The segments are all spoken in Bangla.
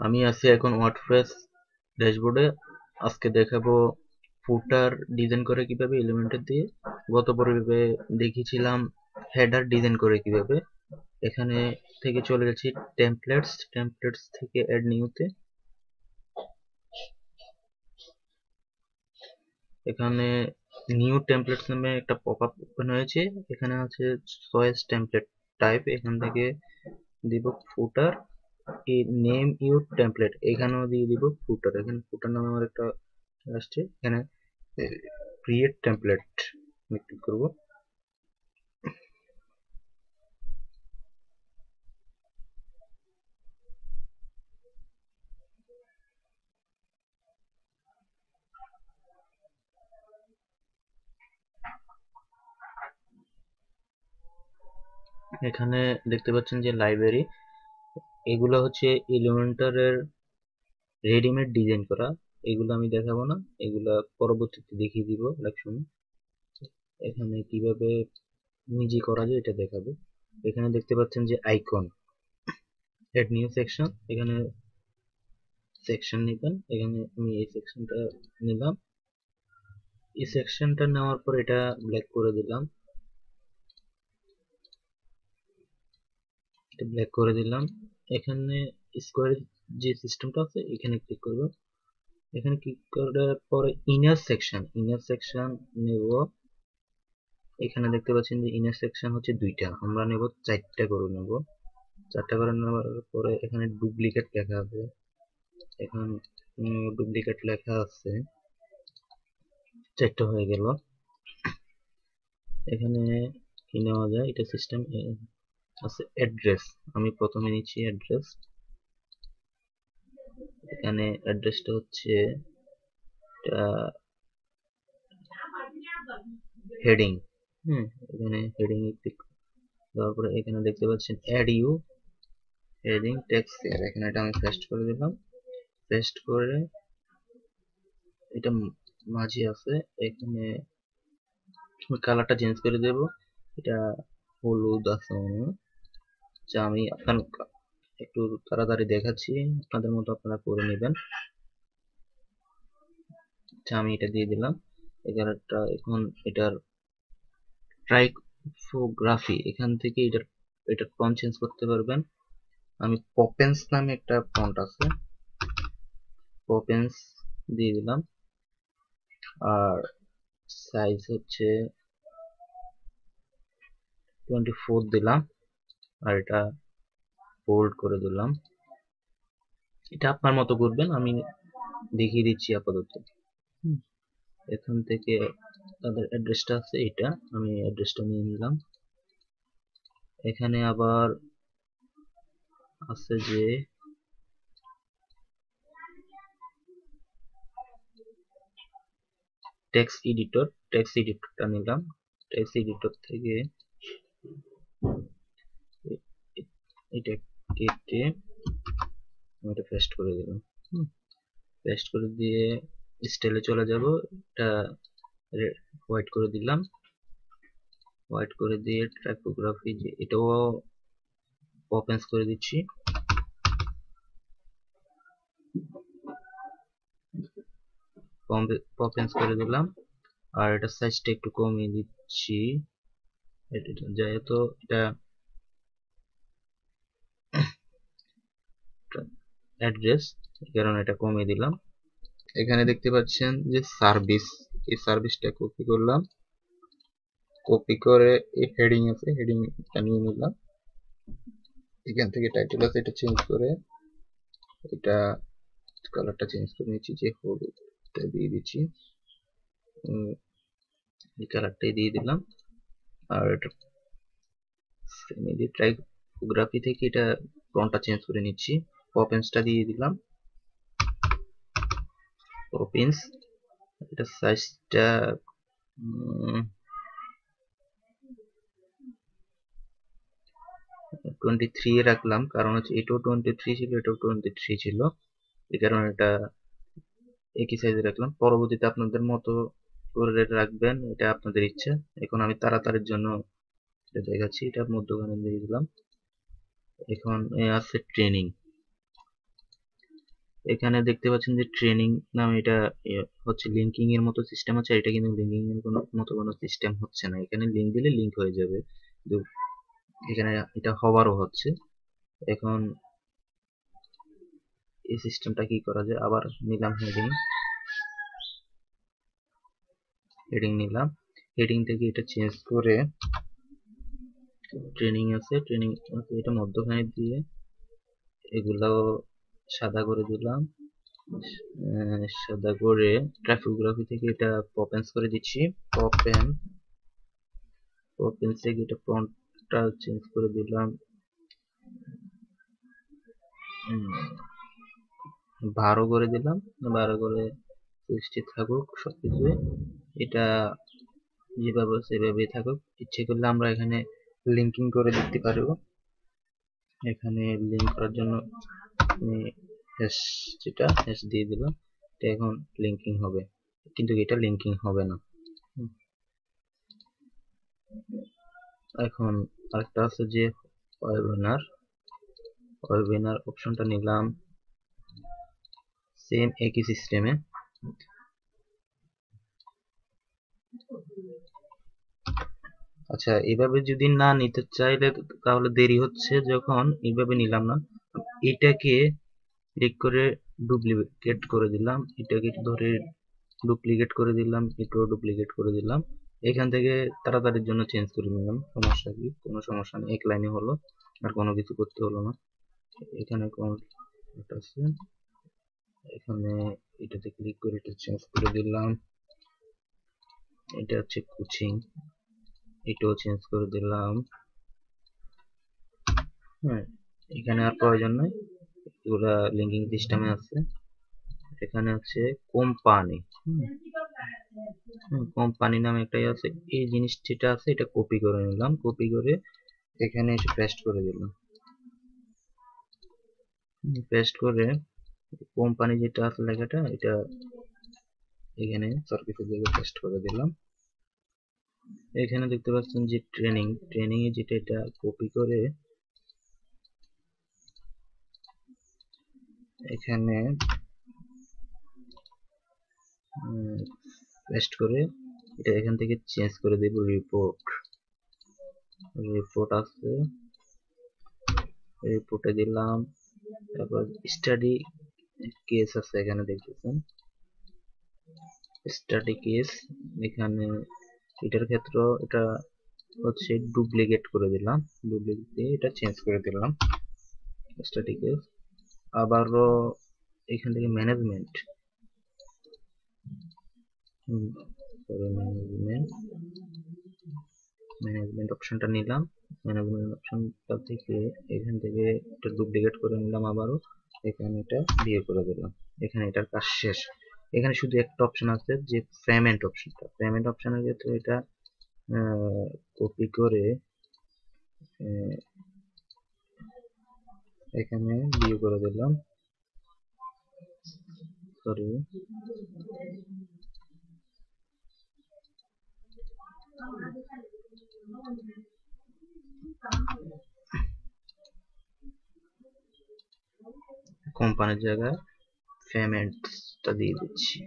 আমি আছি এখন ওয়ার্ডপ্রেস ড্যাশবোর্ডে। আজকে দেখাবো ফুটার ডিজাইন করে কিভাবে এলিমেন্টর দিয়ে। গত পর্বে দেখিয়েছিলাম হেডার ডিজাইন করে কিভাবে। এখানে থেকে চলে গেছি টেমপ্লেটস থেকে অ্যাড নিউতে। এখানে নিউ টেমপ্লেটস নামে একটা পপআপ ওপেন হয়েছে। এখানে আছে চয়েস টেমপ্লেট টাইপ। এখান থেকে দিব ফুটার, নেম ইউর টেমপ্লেট, এখানেও দিয়ে দিব ফুটার। এখানে ফুটার নামে আমার একটা আসছে, এখানে ক্রিয়েট টেমপ্লেট ক্লিক করব। এখানে দেখতে পাচ্ছেন যে লাইব্রেরি, এগুলো হচ্ছে এলিমেন্টরের রেডিমেড ডিজাইন করা। এগুলো আমি দেখাবো না, এগুলা পরবর্তীতে দেখিয়ে দিব লেকশন। এখানে কিভাবে নিজে করা যায় এটা দেখাবো। এখানে দেখতে পাচ্ছেন যে আইকন, এড নিউ সেকশন, এখানে সেকশন নেবেন। এখানে আমি এই সেকশনটা নিলাম। এই সেকশনটা নেওয়ার পর এটা ব্ল্যাক করে দিলাম, এটা ব্ল্যাক করে দিলাম। এখানে স্কোয়ার যে সিস্টেমটা আছে এখানে ক্লিক করব। এখানে ক্লিক করার পরে ইনার সেকশন নেব। এখানে দেখতে পাচ্ছেন যে ইনার সেকশন হচ্ছে দুইটা, আমরা নেব চারটা করে নেব। চারটা করে নেওয়ার পরে এখানে ডুপ্লিকেট লেখা আছে, এখন ডুপ্লিকেট লেখা আছে, চারটা হয়ে গেল। এখানে কি নেওয়া যায়, এটা সিস্টেম আছে অ্যাড্রেস। আমি প্রথমে নিচ্ছি অ্যাড্রেস। এখানে অ্যাড্রেসটা হচ্ছে হেডিং। এখানে হেডিং এ ক্লিক দেওয়ার পরে এখানে দেখতে পাচ্ছেন add you heading text here. এখানে এটা আমি পেস্ট করে দিলাম। পেস্ট করে এটা মাঝে আছে, এখানে কালারটা চেঞ্জ করে দেব। এটা হলুদ আছে মনে, যা আমি আপনার একটু তাড়াতাড়ি দেখাচ্ছি, আপনাদের মতো আপনারা করে নেবেন। আচ্ছা, আমি এটা দিয়ে দিলাম। এগারোটা। এখন এটার টাইপোগ্রাফি, এখান থেকে এটার ফন্ট চেঞ্জ করতে পারবেন। আমি পপেন্স নামে একটা ফন্ট আছে, পপেন্স দিয়ে দিলাম। আর সাইজ হচ্ছে 24 দিলাম। আর এটা বোল্ড করে দিলাম। এটা আপনার মতো করবেন, আমি দেখিয়ে দিচ্ছি আপাতত। এখান থেকে তাদের অ্যাড্রেসটা আছে, এটা আমি অ্যাড্রেসটা নিয়ে নিলাম। এখানে আবার আছে যে টেক্সট এডিটরটা নিলাম। টেক্সট এডিটর থেকে এটা কেটে এটা পেস্ট করে দিলাম। পেস্ট করে দিয়ে স্টাইলে চলে যাব। এটা হোয়াইট করে দিলাম। হোয়াইট করে দিয়ে টাইপোগ্রাফি যে এটাও ওপেন্স করে দিচ্ছি। ওপেন্স করে দিলাম। আর এটা সাইজটা একটু কমিয়ে দিচ্ছি, যেহেতু এটা অ্যাড্রেস, এই কারণে এটা কমিয়ে দিলাম। এখানে দেখতে পাচ্ছেন যে সার্ভিস, এই সার্ভিসটা কপি করলাম। কপি করে এই হেডিং আছে, হেডিংটা নিয়ে নিলাম। এখান থেকে টাইটেল আছে, এটা চেঞ্জ করে এটা কালারটা চেঞ্জ করে নিচ্ছি, যে হলুদটা দিয়ে দিচ্ছি। এই কালারটাই দিয়ে দিলাম। আর এটা টাইপোগ্রাফি থেকে এটা ফন্টটা চেঞ্জ করে নিচ্ছি। পপেন্সটা দিয়ে দিলাম। পপেন্স, এটা সাইজটা 23 এ রাখলাম, কারণ হচ্ছে এটাও 23 ছিল, এটাও 23 ছিল, এই কারণে এটা একই সাইজে রাখলাম। পরবর্তীতে আপনাদের মতো করে রাখবেন, এটা আপনাদের ইচ্ছা। এখন আমি তাড়াতাড়ির জন্য এটা দেখাচ্ছি, এটা মধ্যখানে দিয়ে দিলাম। এখন আছে ট্রেনিং, এখানে দেখতে পাচ্ছেন যে ট্রেনিং নামে এটা হচ্ছে লিঙ্কিং এর মতো সিস্টেম আছে। এটা কিন্তু লিঙ্কিং এর মতো কোনো সিস্টেম হচ্ছে না, এখানে লিঙ্ক দিলে লিঙ্ক হয়ে যাবে, কিন্তু এখানে এটা হওয়ারও হচ্ছে। এখন এই সিস্টেমটা কি করা যায়, আবার নিলাম হেডিং নিলাম, হেডিং থেকে এটা চেঞ্জ করে ট্রেনিং আছে, এটা মধ্যখানে দিয়ে এগুলাও সাদা করে দিলাম, সাদা করে ট্রাইপোগ্রাফি থেকে এটা পপেন্স করে দিচ্ছি, পপেন্স থেকে এটা ফন্টটা চেঞ্জ করে দিলাম 12 করে দিলাম, 12 করে 60 থাকুক সবকিছু, এটা যেভাবে সেভাবেই থাকুক। ইচ্ছে করলে আমরা এখানে লিঙ্কিং করে দিতে পারবো। এখানে লিঙ্ক করার জন্য হ্যাশ দিয়ে দিলাম, এটা এখন লিঙ্কিং হবে, কিন্তু এটা লিঙ্কিং হবে না। এখন আরেকটা আছে যে ওয়েবিনার অপশনটা নিলাম, সেম একই সিস্টেমে। আচ্ছা, এভাবে যদি না নিতে চাইলে তাহলে দেরি হচ্ছে, যখন এইভাবে নিলাম না, এটাকে ক্লিক করে ডুপ্লিকেট করে দিলাম, এটাকে ধরে ডুপ্লিকেট করে দিলাম, এটাও ডুপ্লিকেট করে দিলাম, এখান থেকে তাড়াতাড়ির জন্য চেঞ্জ করে নিলাম। সমস্যা কি, কোনো সমস্যা নেই, এক লাইনে হলো, আর কোনো কিছু করতে হলো না। এখানে আছে, এখানে এটাতে ক্লিক করে এটা চেঞ্জ করে দিলাম, এটা হচ্ছে কোচিং, এটাও চেঞ্জ করে দিলাম। হ্যাঁ, এখানে আর প্রয়োজন নাই, এগুলা লিঙ্কিং সিস্টেমে আছে। এখানে আছে কোম্পানি, কোম্পানি নামে একটাই আছে, এই জিনিস যেটা আছে এটা কপি করে নিলাম, কপি করে এখানে এসে পেস্ট করে দিলাম, পেস্ট করে কোম্পানি যেটা আছে লেখাটা এটা এখানে সার্কিটের জায়গায় পেস্ট করে দিলাম। এখানে দেখতে পাচ্ছেন যে ট্রেনিং এ যেটা এটা কপি করে এখানে পেস্ট করে এটা এখান থেকে চেঞ্জ করে দেব, রিপোর্ট আছে, রিপোর্টে দিলাম। তারপর স্টাডি কেস আছে, এখানে দেখতেছেন স্টাডি কেস, এখানে এটার ক্ষেত্র এটা হচ্ছে ডুপ্লিকেট করে দিলাম, ডুপ্লিকেট দিয়ে এটা চেঞ্জ করে দিলাম স্টাডি কেস। আবারও এখান থেকে ম্যানেজমেন্ট অপশনটা নিলাম, ম্যানেজমেন্ট অপশনটা থেকে এখান থেকে এটা ডুপ্লিকেট করে নিলাম, আবারও এখানে এটা দিয়ে করে দিলাম, এখানে এটার কাজ শেষ। এখানে শুধু একটা অপশন আছে যে পেমেন্ট অপশনটা, পেমেন্ট অপশনের ক্ষেত্রে এটা কপি করে এখানে দিয়ে করে দিলাম, সরি কোম্পানির জায়গায় পেমেন্টসটা দিয়ে দিচ্ছি,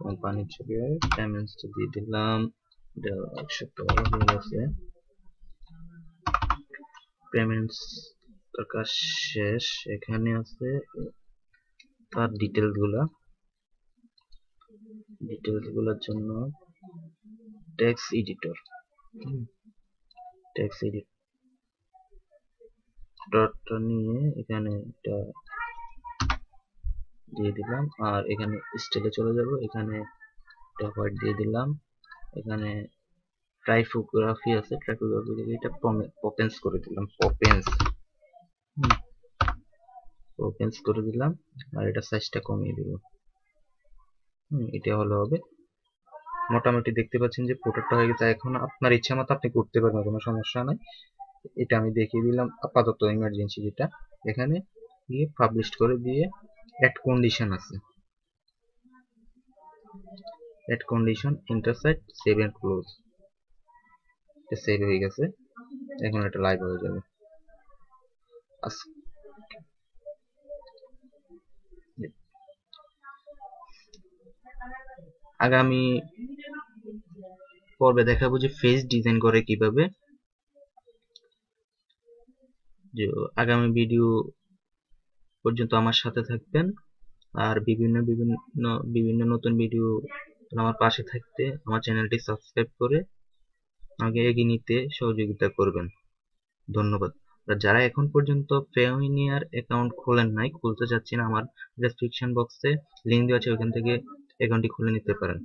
কোম্পানির জায়গায় পেমেন্টসটা দিয়ে দিলাম, এটা এক সপ্তাহ হয়ে গেছে, পেমেন্টস তার কাজ শেষ। এখানে আছে তার ডিটেলস গুলার জন্য টেক্সট এডিটরটা নিয়ে এখানে এটা দিয়ে দিলাম, আর এখানে স্টাইলে চলে যাব, এখানে এটা হোয়াইট দিয়ে দিলাম, এখানে টাইপোগ্রাফি আছে, টাইপোগ্রাফি থেকে এটা পপেন্স করে দিলাম, পপেন্স করে দিলাম, আর এটা সাইজটা কমিয়ে দিব, এটা হলো হবে। মোটামুটি দেখতে পাচ্ছেন যে ফটোটা হয়ে গেছে, এখন আপনার ইচ্ছা মতো আপনি করতে পারবেন, কোনো সমস্যা নাই। এটা আমি দেখিয়ে দিলাম আপাতত ইমার্জেন্সি, যেটা এখানে গিয়ে পাবলিশ করে দিয়ে অ্যাড কন্ডিশন আছে, add condition intersect save and close, এটা সেভ হয়ে গেছে, এখন এটা লাইভ হয়ে যাবে। আগামী পর্বে দেখাবো যে ফেস ডিজাইন করে কিভাবে। যে আগামী ভিডিও পর্যন্ত আমার সাথে থাকবেন, আর বিভিন্ন নতুন ভিডিও আমার পাশে থাকতে আমার চ্যানেলটি সাবস্ক্রাইব করে আমাকে এগিয়ে নিতে সহযোগিতা করবেন। ধন্যবাদ। যারা এখন পর্যন্ত পেওনিয়ার অ্যাকাউন্ট খোলেন নাই, খুলতে চাচ্ছেন, আমার ডেসক্রিপশন বক্সে লিঙ্ক দেওয়া আছে, ওখান থেকে অ্যাকাউন্টটি খুলে নিতে পারেন।